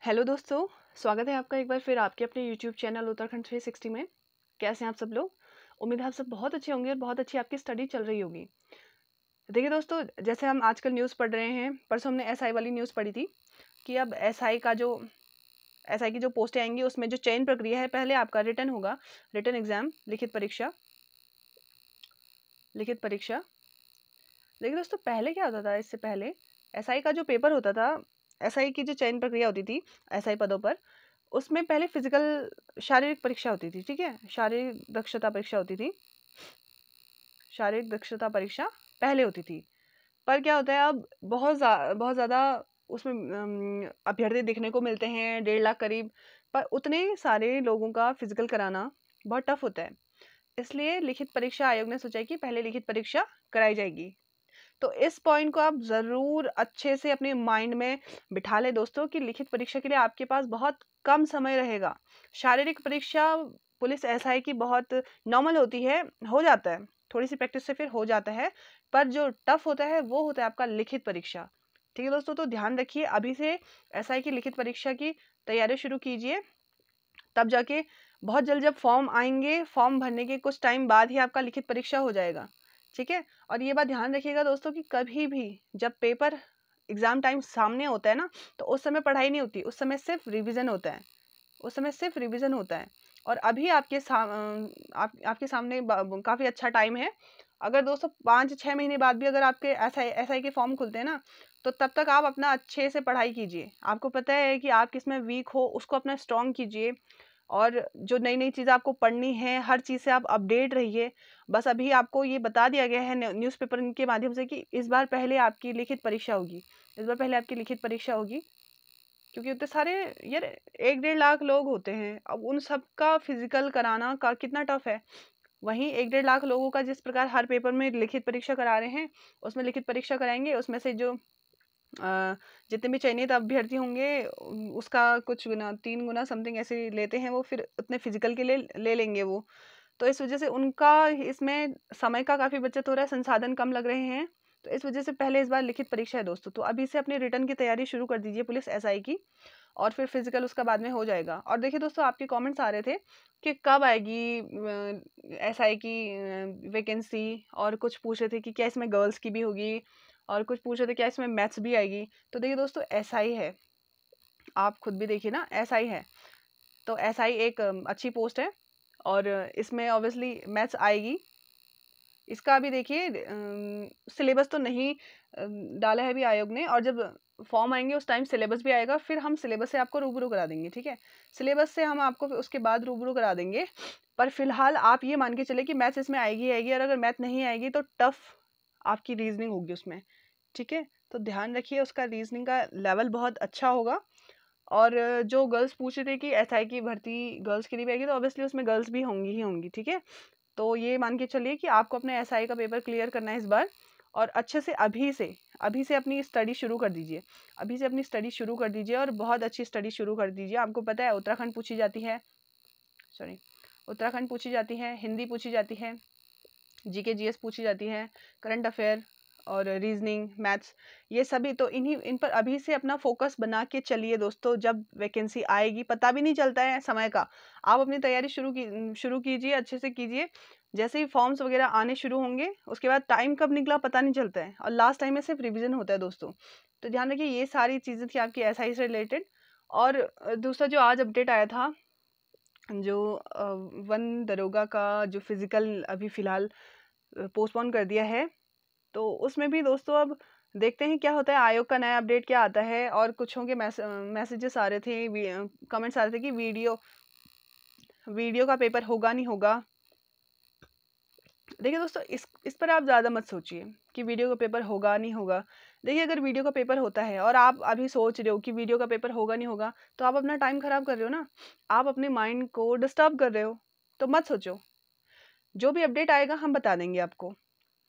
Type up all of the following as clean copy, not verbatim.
Hello दोस्तों, स्वागत है आपका एक बार फिर आपके अपने यूट्यूब चैनल उत्तराखंड 360 में। कैसे हैं आप सब लोग? उम्मीद है आप सब बहुत अच्छे होंगे और बहुत अच्छी आपकी स्टडी चल रही होगी। देखिए दोस्तों, जैसे हम आजकल न्यूज़ पढ़ रहे हैं, परसों हमने एसआई वाली न्यूज़ पढ़ी थी कि अब एसआई की जो पोस्टें आएंगी उसमें जो चयन प्रक्रिया है, पहले आपका रिटन होगा, रिटन एग्जाम, लिखित परीक्षा। देखिए दोस्तों, पहले क्या होता था, इससे पहले एसआई का जो पेपर होता था, एसआई की जो चयन प्रक्रिया होती थी एसआई पदों पर, उसमें पहले फिजिकल शारीरिक परीक्षा होती थी। ठीक है, शारीरिक दक्षता परीक्षा होती थी। शारीरिक दक्षता परीक्षा पहले होती थी। पर क्या होता है, अब बहुत ज़्यादा उसमें अभ्यर्थी देखने को मिलते हैं, 1.5 लाख करीब। पर उतने सारे लोगों का फिजिकल कराना बहुत टफ होता है। इसलिए लिखित परीक्षा आयोग ने सोचा है कि पहले लिखित परीक्षा कराई जाएगी। तो इस पॉइंट को आप ज़रूर अच्छे से अपने माइंड में बिठा लें दोस्तों, कि लिखित परीक्षा के लिए आपके पास बहुत कम समय रहेगा। शारीरिक परीक्षा पुलिस एसआई की बहुत नॉर्मल होती है, हो जाता है, थोड़ी सी प्रैक्टिस से फिर हो जाता है। पर जो टफ होता है वो होता है आपका लिखित परीक्षा। ठीक है दोस्तों, तो ध्यान रखिए, अभी से एसआई की लिखित परीक्षा की तैयारी शुरू कीजिए। तब जाके बहुत जल्द जब फॉर्म आएंगे, फॉर्म भरने के कुछ टाइम बाद ही आपका लिखित परीक्षा हो जाएगा। ठीक है, और ये बात ध्यान रखिएगा दोस्तों कि कभी भी जब पेपर एग्जाम टाइम सामने होता है ना, तो उस समय पढ़ाई नहीं होती, उस समय सिर्फ रिवीजन होता है। और अभी आपके सामने काफ़ी अच्छा टाइम है। अगर दोस्तों 5-6 महीने बाद भी अगर आपके एसआई के फॉर्म खुलते हैं ना, तो तब तक आप अपना अच्छे से पढ़ाई कीजिए। आपको पता है कि आप किस में वीक हो, उसको अपना स्ट्रॉन्ग कीजिए। और जो नई नई चीज़ें आपको पढ़नी है, हर चीज़ से आप अपडेट रहिए। बस अभी आपको ये बता दिया गया है न्यूज़पेपर के माध्यम से कि इस बार पहले आपकी लिखित परीक्षा होगी। क्योंकि उतने सारे, यार, 1-1.5 लाख लोग होते हैं। अब उन सबका फिजिकल कराना का कितना टफ है। वहीं 1-1.5 लाख लोगों का जिस प्रकार हर पेपर में लिखित परीक्षा करा रहे हैं, उसमें लिखित परीक्षा कराएंगे, उसमें से जो जितने भी चयनित अभ्यर्थी होंगे, उसका कुछ गुना 3 गुना समथिंग ऐसे लेते हैं वो, फिर उतने फिजिकल के लिए ले लेंगे वो। तो इस वजह से उनका इसमें समय का काफ़ी बचत हो रहा है, संसाधन कम लग रहे हैं। तो इस वजह से पहले इस बार लिखित परीक्षा है दोस्तों, तो अभी से अपने रिटर्न की तैयारी शुरू कर दीजिए पुलिस एसआई की। और फिर फिजिकल उसका बाद में हो जाएगा। और देखिए दोस्तों, आपके कमेंट्स आ रहे थे कि कब आएगी एसआई की वैकेंसी, और कुछ पूछ रहे थे कि क्या इसमें गर्ल्स की भी होगी, और कुछ पूछ रहे थे क्या इसमें मैथ्स भी आएगी। तो देखिए दोस्तों, एसआई है, आप खुद भी देखिए ना, एसआई है। तो एसआई एक अच्छी पोस्ट है, और इसमें ऑब्वियसली मैथ्स आएगी। इसका अभी देखिए सिलेबस तो नहीं डाला है अभी आयोग ने, और जब फॉर्म आएंगे उस टाइम सिलेबस भी आएगा, फिर हम सिलेबस से आपको रूबरू करा देंगे। ठीक है, सिलेबस से हम आपको फिर उसके बाद रूबरू करा देंगे। पर फिलहाल आप ये मान के चले कि मैथ्स इसमें आएगी आएगी, और अगर मैथ नहीं आएगी तो टफ आपकी रीजनिंग होगी उसमें। ठीक है, तो ध्यान रखिए, उसका रीजनिंग का लेवल बहुत अच्छा होगा। और जो गर्ल्स पूछ रहे थे कि एसआई की भर्ती गर्ल्स के लिए भी आएगी, तो ऑब्वियसली उसमें गर्ल्स भी होंगी ही होंगी। ठीक है, तो ये मान के चलिए कि आपको अपने एसआई का पेपर क्लियर करना है इस बार। और अच्छे से अभी से अपनी स्टडी शुरू कर दीजिए। और बहुत अच्छी स्टडी शुरू कर दीजिए। आपको पता है उत्तराखंड पूछी जाती है, हिंदी पूछी जाती है, जीके जीएस पूछी जाती है, करंट अफेयर और रीजनिंग, मैथ्स, ये सभी। तो इन पर अभी से अपना फोकस बना के चलिए दोस्तों। जब वैकेंसी आएगी पता भी नहीं चलता है समय का। आप अपनी तैयारी शुरू कीजिए, अच्छे से कीजिए। जैसे ही फॉर्म्स वगैरह आने शुरू होंगे, उसके बाद टाइम कब निकला पता नहीं चलता है, और लास्ट टाइम में सिर्फ रिविजन होता है दोस्तों। तो ध्यान रखिए, ये सारी चीज़ें थी आपकी एसआई से रिलेटेड। और दूसरा जो आज अपडेट आया था, जो वन दरोगा का जो फिजिकल अभी फिलहाल पोस्टपोन कर दिया है, तो उसमें भी दोस्तों अब देखते हैं क्या होता है, आयोग का नया अपडेट क्या आता है। और कुछ होंगे मैसेजेस आ रहे थे, कमेंट्स आ रहे थे कि वीडियो का पेपर होगा नहीं होगा। देखिए दोस्तों, इस पर आप ज़्यादा मत सोचिए कि वीडियो का पेपर होगा नहीं होगा। देखिए, अगर वीडियो का पेपर होता है और आप अभी सोच रहे हो कि वीडियो का पेपर होगा नहीं होगा, तो आप अपना टाइम खराब कर रहे हो ना, आप अपने माइंड को डिस्टर्ब कर रहे हो। तो मत सोचो, जो भी अपडेट आएगा हम बता देंगे आपको।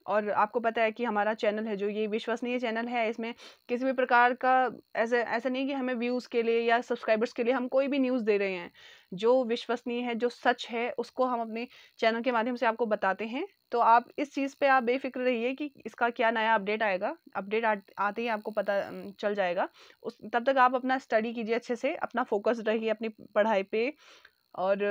और आपको पता है कि हमारा चैनल है जो, ये विश्वसनीय चैनल है। इसमें किसी भी प्रकार का ऐसा नहीं कि हमें व्यूज़ के लिए या सब्सक्राइबर्स के लिए हम कोई भी न्यूज़ दे रहे हैं। जो विश्वसनीय है, जो सच है, उसको हम अपने चैनल के माध्यम से आपको बताते हैं। तो आप इस चीज़ पे आप बेफिक्र रहिए कि इसका क्या नया अपडेट आएगा। अपडेट आते ही आपको पता चल जाएगा। उस तब तक आप अपना स्टडी कीजिए अच्छे से, अपना फोकस रहिए अपनी पढ़ाई पे। और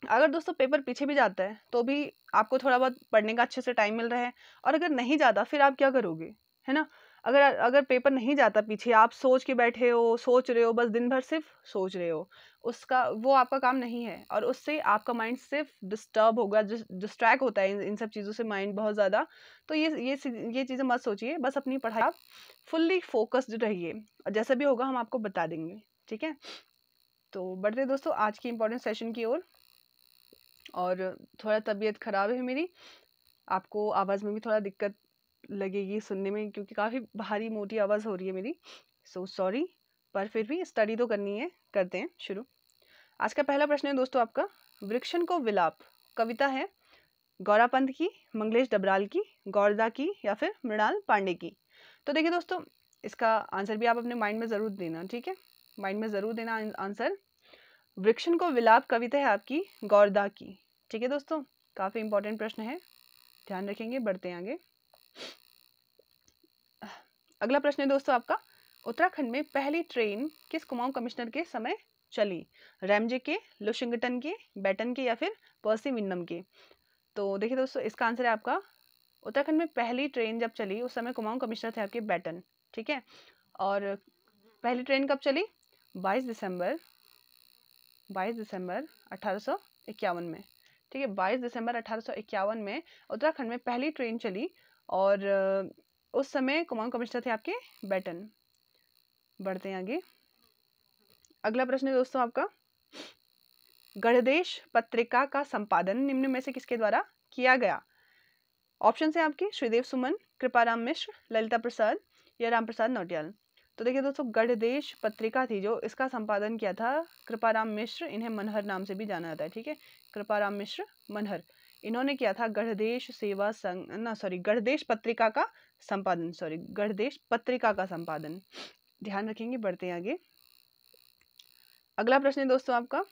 अगर दोस्तों पेपर पीछे भी जाता है तो भी आपको थोड़ा बहुत पढ़ने का अच्छे से टाइम मिल रहा है। और अगर नहीं जाता फिर आप क्या करोगे, है ना? अगर अगर पेपर नहीं जाता पीछे, आप सोच के बैठे हो, सोच रहे हो, बस दिन भर सिर्फ सोच रहे हो, उसका वो आपका काम नहीं है। और उससे आपका माइंड सिर्फ डिस्टर्ब होगा, डिस्ट्रैक्ट होता है इन सब चीज़ों से माइंड बहुत ज़्यादा। तो ये चीज़ें मत सोचिए, बस अपनी पढ़ाई आप फुल्ली फोकस्ड रहिए और जैसा भी होगा हम आपको बता देंगे, ठीक है? तो बढ़ते हैं दोस्तों आज की इम्पोर्टेंट सेशन की ओर। और थोड़ा तबीयत ख़राब है मेरी, आपको आवाज़ में भी थोड़ा दिक्कत लगेगी सुनने में, क्योंकि काफ़ी भारी मोटी आवाज़ हो रही है मेरी। सो सॉरी, पर फिर भी स्टडी तो करनी है, करते हैं शुरू। आज का पहला प्रश्न है दोस्तों आपका, वृक्षण को विलाप कविता है गौरापंत की, मंगलेश डबराल की, गौरदा की या फिर मृणाल पांडे की? तो देखिए दोस्तों, इसका आंसर भी आप अपने माइंड में ज़रूर देना, ठीक है? माइंड में ज़रूर देना आंसर। वृक्षण को विलाप कविता है आपकी गौरदा की, ठीक है दोस्तों? काफ़ी इंपॉर्टेंट प्रश्न है, ध्यान रखेंगे। बढ़ते हैं आगे। अगला प्रश्न है दोस्तों आपका, उत्तराखंड में पहली ट्रेन किस कुमाऊं कमिश्नर के समय चली? रैमजे के, लुशिंगटन के, बैटन के या फिर पर्सी विन्नम के? तो देखिए दोस्तों, इसका आंसर है आपका, उत्तराखंड में पहली ट्रेन जब चली उस समय कुमाऊं कमिश्नर थे आपके बैटन, ठीक है? और पहली ट्रेन कब चली? 22 दिसंबर 1851 में, ठीक है? 22 दिसंबर 1851 में उत्तराखंड में पहली ट्रेन चली और उस समय कुमाऊं कमिश्नर थे आपके बैटन। बढ़ते हैं आगे। अगला प्रश्न है दोस्तों आपका, गणदेश पत्रिका का संपादन निम्न में से किसके द्वारा किया गया? ऑप्शन है आपके श्रीदेव सुमन, कृपाराम मिश्र, ललिता प्रसाद या राम प्रसाद नौटियाल। तो देखिए दोस्तों, गणदेश पत्रिका थी जो, इसका संपादन किया था कृपाराम मिश्र, इन्हें मनहर नाम से भी जाना जाता है, ठीक है? कृपाराम मिश्र मनहर, इन्होंने किया था गणदेश सेवा संघ गणदेश पत्रिका का संपादन, गणदेश पत्रिका का संपादन, ध्यान रखेंगे। बढ़ते हैं आगे। अगला प्रश्न है दोस्तों आपका,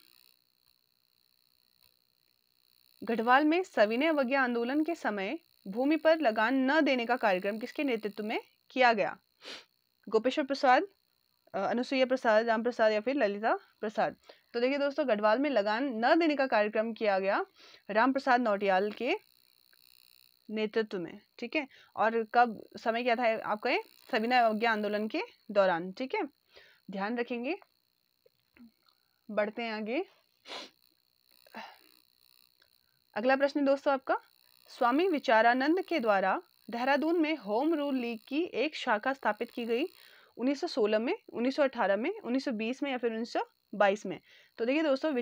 गढ़वाल में सविनय अवज्ञा आंदोलन के समय भूमि पर लगान न देने का कार्यक्रम किसके नेतृत्व में किया गया? गोपेश्वर प्रसाद, अनुसुईया प्रसाद, राम प्रसाद या फिर ललिता प्रसाद? तो देखिए दोस्तों, गढ़वाल में लगान न देने का कार्यक्रम किया गया राम प्रसाद नौटियाल के नेतृत्व में, ठीक है? और कब समय क्या था आपका? ये सविनय अवज्ञा आंदोलन के दौरान, ठीक है? ध्यान रखेंगे। बढ़ते हैं आगे। अगला प्रश्न है दोस्तों आपका, स्वामी विचारानंद के द्वारा देहरादून में होम रूल लीग की एक शाखा स्थापित की गई 1916 में, 1918 में, 1920 में या फिर 1922 में? तो देखिए दोस्तों,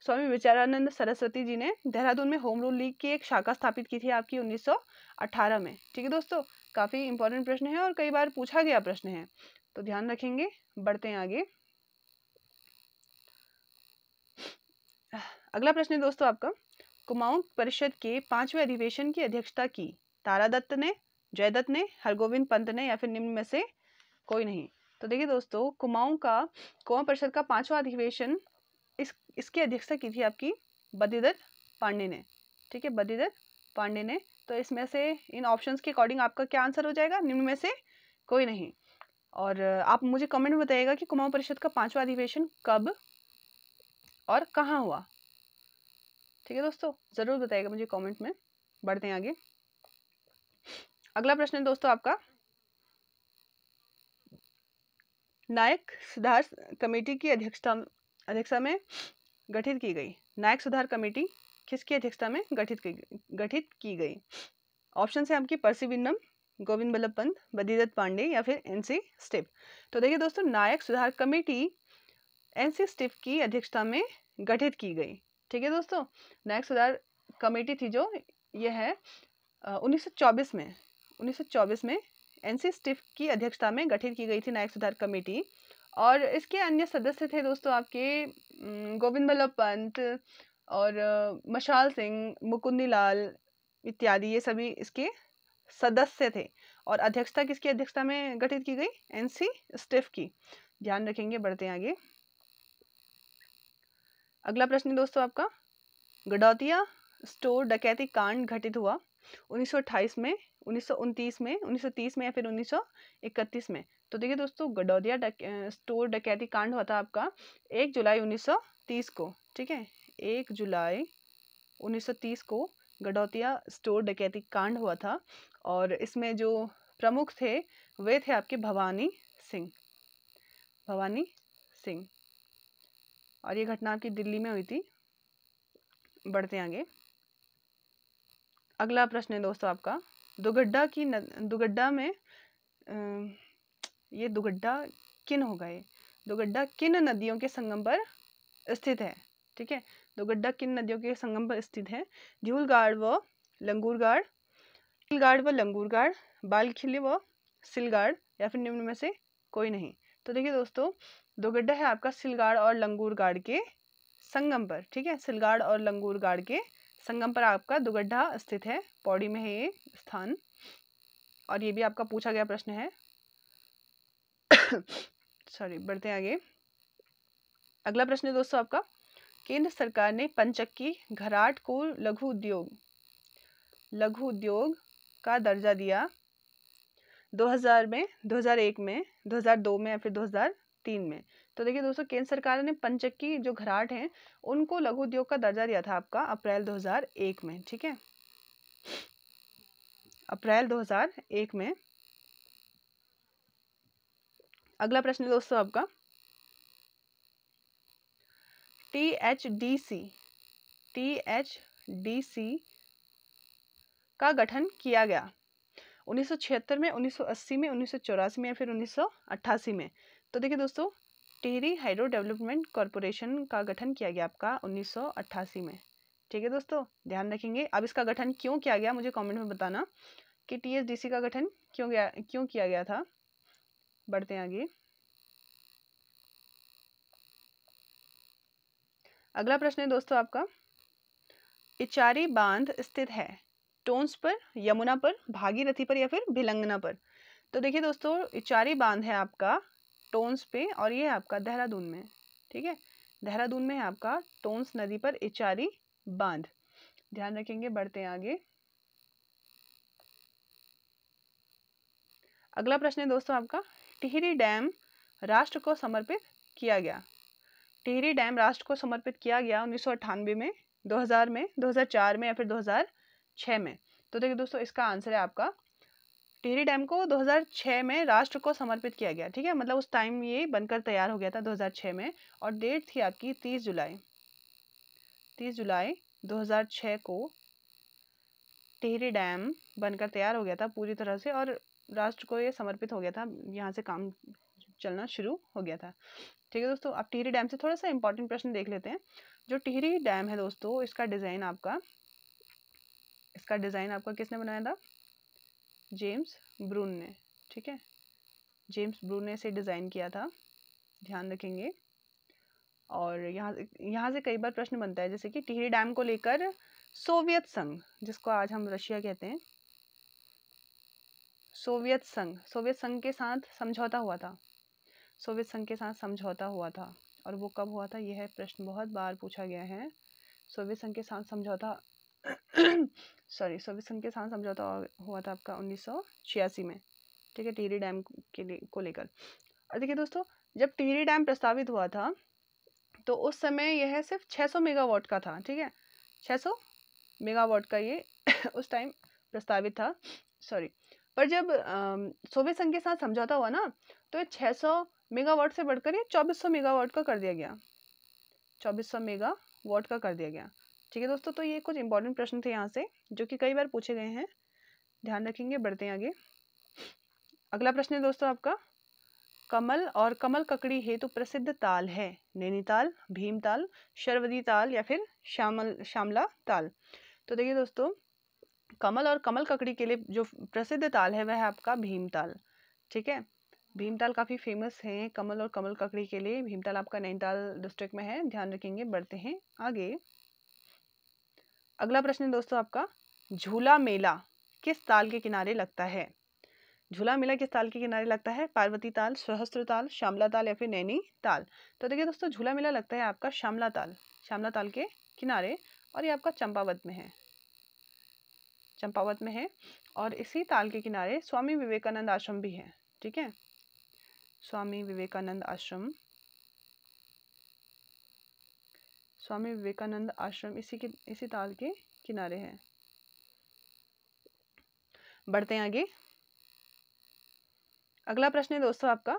स्वामी विचारानंद सरस्वती जी ने देहरादून में होम रूल लीग की एक शाखा स्थापित की थी आपकी 1918 में, ठीक है दोस्तों? काफ़ी इंपॉर्टेंट प्रश्न है और कई बार पूछा गया प्रश्न है, तो ध्यान रखेंगे। बढ़ते हैं आगे। अगला प्रश्न है दोस्तों आपका, कुमाऊं परिषद के 5वें अधिवेशन की अध्यक्षता की तारा दत्त ने, जयदत्त ने, हरगोविंद पंत ने या फिर निम्न में से कोई नहीं? तो देखिए दोस्तों, कुमाऊं परिषद का 5वां अधिवेशन इसकी अध्यक्षता की थी आपकी बद्रीदत्त पांडे ने, ठीक है? बद्रीदत्त पांडे ने। तो इसमें से इन ऑप्शंस के अकॉर्डिंग आपका क्या आंसर हो जाएगा? निम्न में से कोई नहीं। और आप मुझे कमेंट में बताइएगा कि कुमाऊं परिषद का 5वां अधिवेशन कब और कहाँ हुआ, ठीक है दोस्तों? जरूर बताइएगा मुझे कमेंट में। बढ़ते हैं आगे। अगला प्रश्न है दोस्तों आपका, नायक सुधार कमेटी की अध्यक्षता में गठित की गई, नायक सुधार कमेटी किसकी अध्यक्षता में गठित की गई? ऑप्शन है आपकी पर्सी विन्नम, गोविंद बल्लभ पंत, बद्रीदत्त पांडे या फिर एनसी स्टिफ। तो देखिए दोस्तों, नायक सुधार कमेटी एनसी स्टिफ की अध्यक्षता में गठित की गई, ठीक है दोस्तों? नायक सुधार कमेटी थी जो, ये है 1924 में एनसी स्टिफ की अध्यक्षता में गठित की गई थी नायक सुधार कमेटी। और इसके अन्य सदस्य थे दोस्तों आपके गोविंद बल्लभ पंत और मशाल सिंह, मुकुंदी लाल इत्यादि, ये सभी इसके सदस्य थे। और अध्यक्षता किसकी अध्यक्षता में गठित की गई? एनसी स्टिफ की, ध्यान रखेंगे। बढ़ते हैं आगे। अगला प्रश्न दोस्तों आपका, गडौतिया स्टोर डकैती कांड घटित हुआ? 1928 में, 1929 में, 1930 में या फिर 1931 में? तो देखिए दोस्तों, गडोदिया स्टोर डकैती कांड हुआ था आपका 1 जुलाई 1930 को। ठीक है, 1 जुलाई 1930 को गडोदिया स्टोर डकैती कांड हुआ था। और इसमें जो प्रमुख थे वे थे आपके भवानी सिंह, भवानी सिंह। और ये घटना आपकी दिल्ली में हुई थी। बढ़ते आगे। अगला प्रश्न है दोस्तों आपका, दुगड्डा में ये दुगड्डा किन होगा? ये दुगड्डा किन नदियों के संगम पर स्थित है? ठीक है, दुगड्डा किन नदियों के संगम पर स्थित है? ध्यूलगाड़ व लंगूरगाड़, सिलगाड़ व लंगूरगाड़, बालखिली व सिलगाड़, या फिर निम्न में से कोई नहीं? तो देखिए दोस्तों, दुगड्डा है आपका सिलगाड़ और लंगूरगाड़ के संगम पर। ठीक है, सिलगाड़ और लंगूरगाड़ के संगम पर आपका दुगड्डा स्थित है, पौड़ी में है ये स्थान। और ये भी आपका पूछा गया प्रश्न है। सॉरी, बढ़ते आगे। अगला प्रश्न है दोस्तों आपका, केंद्र सरकार ने पंचक्की घराट को लघु उद्योग का दर्जा दिया 2000 में, 2001 में, 2002 में या फिर 2003 में? तो देखिए दोस्तों, केंद्र सरकार ने पंचक्की जो घराट हैं उनको लघु उद्योग का दर्जा दिया था आपका अप्रैल 2001 में। ठीक है, अप्रैल 2001 में। अगला प्रश्न है दोस्तों आपका, THDC का गठन किया गया 1976 में, 1980 में, 1984 में या फिर 1988 में? तो देखिए दोस्तों, टिहरी हाइड्रो डेवलपमेंट कॉरपोरेशन का गठन किया गया आपका 1988 में। ठीक है दोस्तों, ध्यान रखेंगे। अब इसका गठन क्यों किया गया मुझे कमेंट में बताना कि THDC का गठन क्यों किया गया था। बढ़ते हैं आगे। अगला प्रश्न है दोस्तों आपका, इचारी बांध स्थित है टोंस पर, यमुना पर, भागीरथी पर या फिर भिलंगना पर? तो देखिए दोस्तों, इचारी बांध है आपका टोंस पे और ये है आपका देहरादून में। ठीक है, देहरादून में है आपका टोंस नदी पर इचारी बांध, ध्यान रखेंगे। बढ़ते हैं आगे। अगला प्रश्न है दोस्तों आपका, टिहरी डैम राष्ट्र को समर्पित किया गया? टिहरी डैम राष्ट्र को समर्पित किया गया 1998 में, 2000 में, 2004 में या फिर 2006 में? तो देखिए दोस्तों, इसका आंसर है आपका टिहरी डैम को 2006 में राष्ट्र को समर्पित किया गया। ठीक है, मतलब उस टाइम ये बनकर तैयार हो गया था 2006 में। और डेट थी आपकी 30 जुलाई 2006 को टिहरी डैम बनकर तैयार हो गया था पूरी तरह से और राष्ट्र को ये समर्पित हो गया था, यहाँ से काम चलना शुरू हो गया था। ठीक है दोस्तों, अब टिहरी डैम से थोड़ा सा इंपॉर्टेंट प्रश्न देख लेते हैं। जो टिहरी डैम है दोस्तों, इसका डिज़ाइन आपका किसने बनाया था? जेम्स ब्रून ने। ठीक है, जेम्स ब्रून ने इसे डिज़ाइन किया था, ध्यान रखेंगे। और यहाँ से कई बार प्रश्न बनता है, जैसे कि टिहरी डैम को लेकर सोवियत संघ, जिसको आज हम रशिया कहते हैं, सोवियत संघ के साथ समझौता हुआ था। सोवियत संघ के साथ समझौता हुआ था और वो कब हुआ था? यह प्रश्न बहुत बार पूछा गया है। सोवियत संघ के साथ समझौता सोवियत संघ के साथ समझौता हुआ था आपका 1986 में। ठीक है, टिहरी डैम को लेकर। और देखिए दोस्तों, जब टिहरी डैम प्रस्तावित हुआ था तो उस समय यह सिर्फ 600 मेगावाट का था। ठीक है, 600 मेगावाट का ये उस टाइम प्रस्तावित था। पर जब सोवियत संघ के साथ समझौता हुआ ना, तो ये 600 मेगावाट से बढ़कर ये 2400 मेगावाट का कर दिया गया, 2400 मेगावाट का कर दिया गया। ठीक है दोस्तों, तो ये कुछ इंपॉर्टेंट प्रश्न थे यहाँ से जो कि कई बार पूछे गए हैं, ध्यान रखेंगे। बढ़ते हैं आगे। अगला प्रश्न है दोस्तों आपका, कमल और कमल ककड़ी हेतु प्रसिद्ध ताल है? नैनीताल, भीमताल, शरवती ताल या फिर श्यामला ताल? तो देखिए दोस्तों, कमल और कमल ककड़ी के लिए जो प्रसिद्ध ताल है वह है आपका भीमताल। ठीक है, भीमताल काफ़ी फेमस है कमल और कमल ककड़ी के लिए। भीमताल आपका नैनीताल डिस्ट्रिक्ट में है, ध्यान रखेंगे। बढ़ते हैं आगे। अगला प्रश्न है दोस्तों आपका, झूला मेला किस ताल के किनारे लगता है? झूला मेला किस ताल के किनारे लगता है? पार्वती ताल, सहस्त्र ताल, श्यामला ताल या फिर नैनी ताल? तो देखिए दोस्तों, झूला मेला लगता है आपका श्यामला ताल के किनारे। और ये आपका चंपावत में है, चंपावत में है। और इसी ताल के किनारे स्वामी विवेकानंद आश्रम भी है, ठीक है, स्वामी विवेकानंद आश्रम, स्वामी विवेकानंद आश्रम इसी ताल के किनारे है। बढ़ते हैं आगे। अगला प्रश्न है दोस्तों आपका,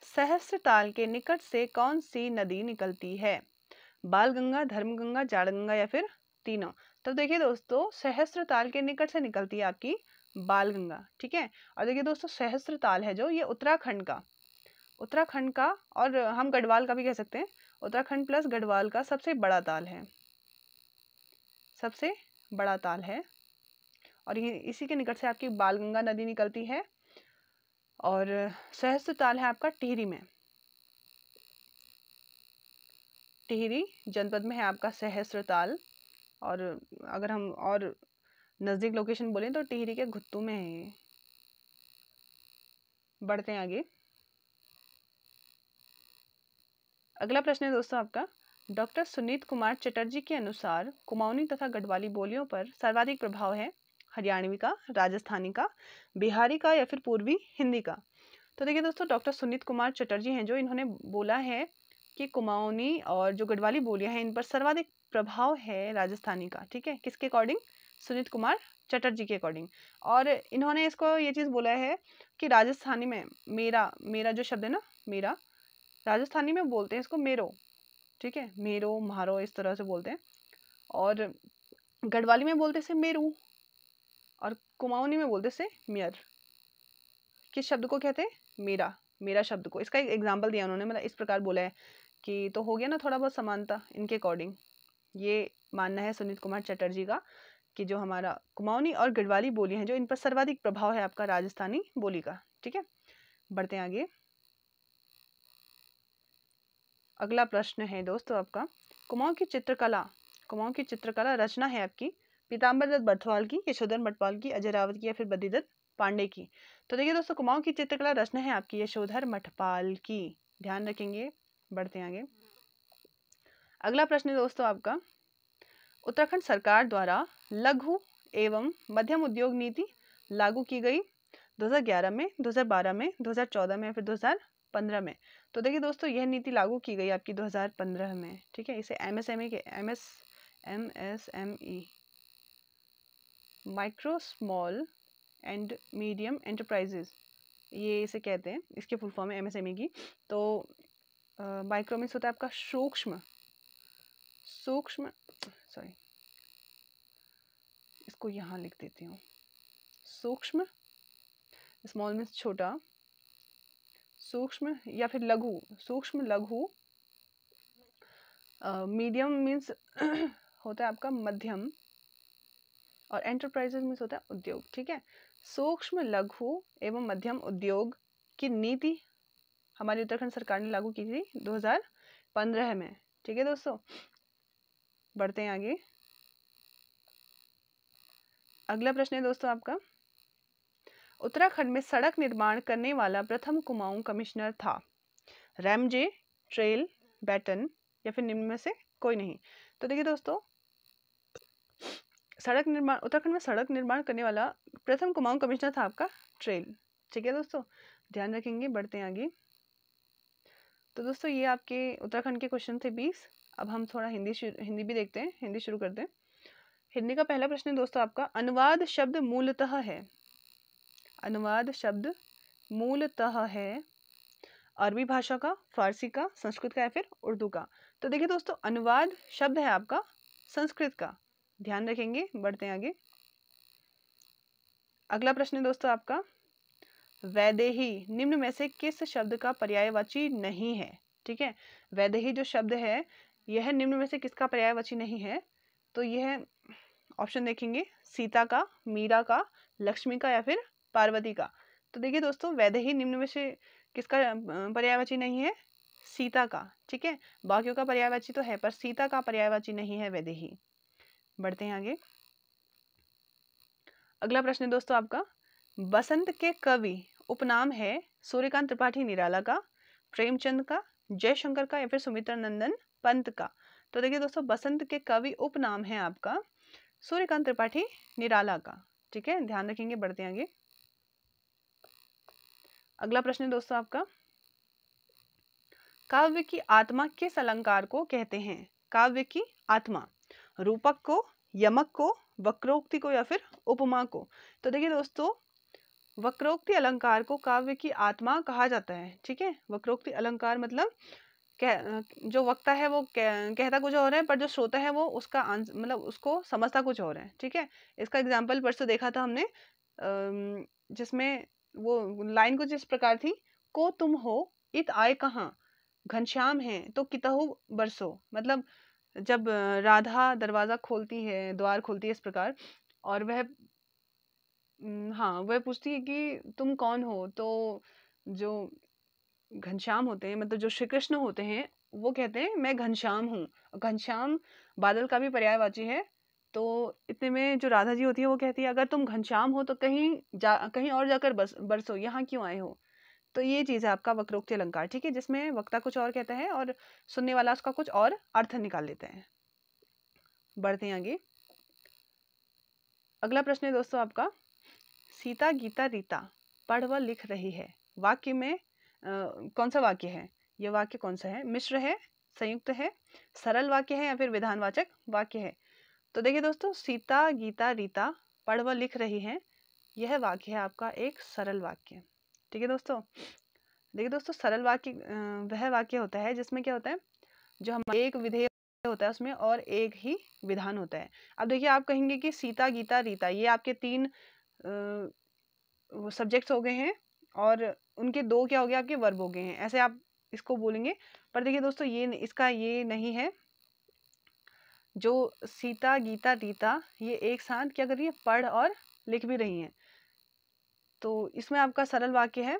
सहस्त्र ताल के निकट से कौन सी नदी निकलती है? बालगंगा, धर्मगंगा, जाड़गंगा या फिर तीनों? तो देखिए दोस्तों, सहस्त्र ताल के निकट से निकलती है आपकी बालगंगा, ठीक है। और देखिए दोस्तों, सहस्त्र ताल है जो, ये उत्तराखंड का और हम गढ़वाल का भी कह सकते हैं, उत्तराखंड प्लस गढ़वाल का सबसे बड़ा ताल है, सबसे बड़ा ताल है। और ये इसी के निकट से आपकी बालगंगा नदी निकलती है। और सहस्त्र ताल है आपका टिहरी में, टिहरी जनपद में है आपका सहस्त्र ताल। और अगर हम और नज़दीक लोकेशन बोलें तो टिहरी के घुत्तू में है ये। बढ़ते हैं आगे। अगला प्रश्न है दोस्तों आपका, डॉक्टर सुनीत कुमार चटर्जी के अनुसार कुमाऊनी तथा गढ़वाली बोलियों पर सर्वाधिक प्रभाव है हरियाणवी का, राजस्थानी का, बिहारी का या फिर पूर्वी हिंदी का? तो देखिए दोस्तों, डॉक्टर सुनीत कुमार चटर्जी हैं जो, इन्होंने बोला है कि कुमाऊनी और जो गढ़वाली बोलियां हैं इन पर सर्वाधिक प्रभाव है राजस्थानी का, ठीक है। किसके अकॉर्डिंग? सुनीत कुमार चटर्जी के अकॉर्डिंग। और इन्होंने इसको ये चीज़ बोला है कि राजस्थानी में मेरा जो शब्द है ना, मेरा, राजस्थानी में बोलते हैं इसको मेरो, ठीक है, मेरो, म्हारो, इस तरह से बोलते हैं। और गढ़वाली में बोलते से मेरू, और कुमाऊनी में बोलते से मेयर। किस शब्द को कहते हैं? मेरा शब्द को। इसका एक एग्जाम्पल दिया उन्होंने, मतलब इस प्रकार बोला है कि, तो हो गया ना थोड़ा बहुत समानता इनके अकॉर्डिंग। ये मानना है सुनीत कुमार चटर्जी का कि जो हमारा कुमाऊनी और गढ़वाली बोली हैं जो, इन पर सर्वाधिक प्रभाव है आपका राजस्थानी बोली का, ठीक है। बढ़ते हैं आगे। अगला प्रश्न है दोस्तों आपका, कुमाऊं की चित्रकला रचना है आपकी पीताम्बर दत्त बर्थवाल की, यशोधर मटवाल की, अजय रावत की या फिर बद्रीदत्त पांडे की? तो देखिए दोस्तों, कुमाऊं की चित्रकला रचना है आपकी यशोधर मटपाल की, ध्यान रखेंगे। बढ़ते हैं आगे। अगला प्रश्न है दोस्तों आपका, उत्तराखंड सरकार द्वारा लघु एवं मध्यम उद्योग नीति लागू की गई 2011 में, 2012 में, 2014 में या फिर 2015 में? तो देखिए दोस्तों, यह नीति लागू की गई आपकी 2015 में, ठीक है। इसे MSME micro small and medium enterprises, ये इसे कहते हैं, इसके फुल फॉर्म है MSME की। तो माइक्रो मीन्स होता है आपका सूक्ष्म, सॉरी, इसको यहाँ लिख देती हूँ, सूक्ष्म, स्मॉल मीन्स छोटा, सूक्ष्म या फिर लघु, सूक्ष्म लघु, मीडियम मीन्स होता है आपका मध्यम, और एंटरप्राइजेज मीन्स होता है उद्योग, ठीक है। सूक्ष्म लघु एवं मध्यम उद्योग की नीति हमारी उत्तराखंड सरकार ने लागू की थी 2015 में, ठीक है दोस्तों। बढ़ते हैं आगे। अगला प्रश्न है दोस्तों आपका, उत्तराखंड में सड़क निर्माण करने वाला प्रथम कुमाऊं कमिश्नर था? रैमजे, ट्रेल बैटन या फिर निम्न में से कोई नहीं? तो देखिए दोस्तों, उत्तराखंड में सड़क निर्माण करने वाला प्रथम कुमाऊं कमिश्नर था आपका ट्रेल, ठीक है दोस्तों, ध्यान रखेंगे। बढ़ते हैं आगे। तो दोस्तों, ये आपके उत्तराखंड के क्वेश्चन थे 20। अब हम थोड़ा हिंदी भी देखते हैं, हिंदी शुरू करते हैं। हिंदी का पहला प्रश्न है दोस्तों आपका, अनुवाद शब्द मूलतः है, अनुवाद शब्द मूलतः है अरबी भाषा का, फारसी का, संस्कृत का या फिर उर्दू का? तो देखिए दोस्तों, अनुवाद शब्द है आपका संस्कृत का, ध्यान रखेंगे। बढ़ते हैं आगे। अगला प्रश्न है दोस्तों आपका, वैदेही निम्न में से किस शब्द का पर्यायवाची नहीं है? ठीक है, वैदेही जो शब्द है यह निम्न में से किसका पर्यायवाची नहीं है? तो यह ऑप्शन देखेंगे, सीता का, मीरा का, लक्ष्मी का या फिर पार्वती का? तो देखिए दोस्तों, वैदेही निम्न में से किसका पर्यायवाची नहीं है? सीता का, ठीक है। बाकियों का पर्यायवाची तो है पर सीता का पर्यायवाची नहीं है वैदेही। बढ़ते हैं आगे। अगला प्रश्न है दोस्तों आपका, बसंत के कवि उपनाम है सूर्यकांत त्रिपाठी निराला का, प्रेमचंद का, जयशंकर का या फिर सुमित्रा नंदन पंत का? तो देखिए दोस्तों, बसंत के कवि उपनाम है आपका सूर्यकांत त्रिपाठी निराला का। ठीक है, ध्यान रखेंगे। बढ़ते हैं आगे। अगला प्रश्न है दोस्तों आपका, काव्य की आत्मा किस अलंकार को कहते हैं? काव्य की आत्मा, रूपक को, यमक को, वक्रोक्ति को या फिर उपमा को? तो देखिए दोस्तों, वक्रोक्ति अलंकार को काव्य की आत्मा कहा जाता है। ठीक है, वक्रोक्ति अलंकार मतलब जो वक्ता है वो कहता कुछ और है, पर जो श्रोता है वो उसका मतलब उसको समझता कुछ और है। ठीक है, इसका एग्जाम्पल परसों देखा था हमने, जिसमें वो लाइन कुछ इस प्रकार थी, को तुम हो इत आए कहाँ, घनश्याम है तो कितहु बरसो। मतलब जब राधा दरवाजा खोलती है, द्वार खोलती है इस प्रकार, और वह हाँ, वह पूछती है कि तुम कौन हो, तो जो घनश्याम होते हैं, मतलब जो श्री कृष्ण होते हैं, वो कहते हैं मैं घनश्याम हूँ। घनश्याम बादल का भी पर्यायवाची है। तो इतने में जो राधा जी होती है वो कहती है, अगर तुम घनश्याम हो तो कहीं और जाकर बरसो, यहाँ क्यों आए हो? तो ये चीज है आपका वक्रोक्ति अलंकार। ठीक है, जिसमें वक्ता कुछ और कहता है और सुनने वाला उसका कुछ और अर्थ निकाल लेते हैं। बढ़ते हैं आगे। अगला प्रश्न है दोस्तों आपका, सीता गीता रीता पढ़ व लिख रही है, वाक्य में कौन सा वाक्य है? ये वाक्य कौन सा है? मिश्र है, संयुक्त है, सरल वाक्य है या फिर विधानवाचक वाक्य है? तो देखिए दोस्तों, सीता गीता रीता पढ़ व लिख रही है, यह वाक्य है आपका एक सरल वाक्य। ठीक है दोस्तों, देखिए दोस्तों, सरल वाक्य वह वाक्य होता है जिसमें क्या होता है, जो हम एक विधेय होता है उसमें और एक ही विधान होता है। अब देखिए, आप कहेंगे कि सीता गीता रीता ये आपके तीन वो सब्जेक्ट्स हो गए हैं और उनके दो क्या हो गए, आपके वर्ब हो गए हैं, ऐसे आप इसको बोलेंगे। पर देखिए दोस्तों, ये इसका ये नहीं है। जो सीता गीता रीता ये एक साथ क्या कर रही है, पढ़ और लिख भी रही हैं, तो इसमें आपका सरल वाक्य है।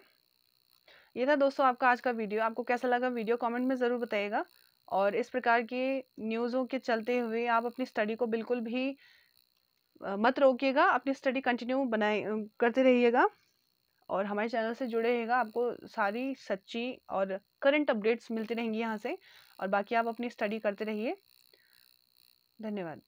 ये था दोस्तों आपका आज का वीडियो। आपको कैसा लगा वीडियो कमेंट में ज़रूर बताइएगा। और इस प्रकार के न्यूज़ों के चलते हुए आप अपनी स्टडी को बिल्कुल भी मत रोकिएगा, अपनी स्टडी कंटिन्यू करते रहिएगा और हमारे चैनल से जुड़े रहिएगा। आपको सारी सच्ची और करंट अपडेट्स मिलती रहेंगी यहाँ से। और बाकी आप अपनी स्टडी करते रहिए। धन्यवाद।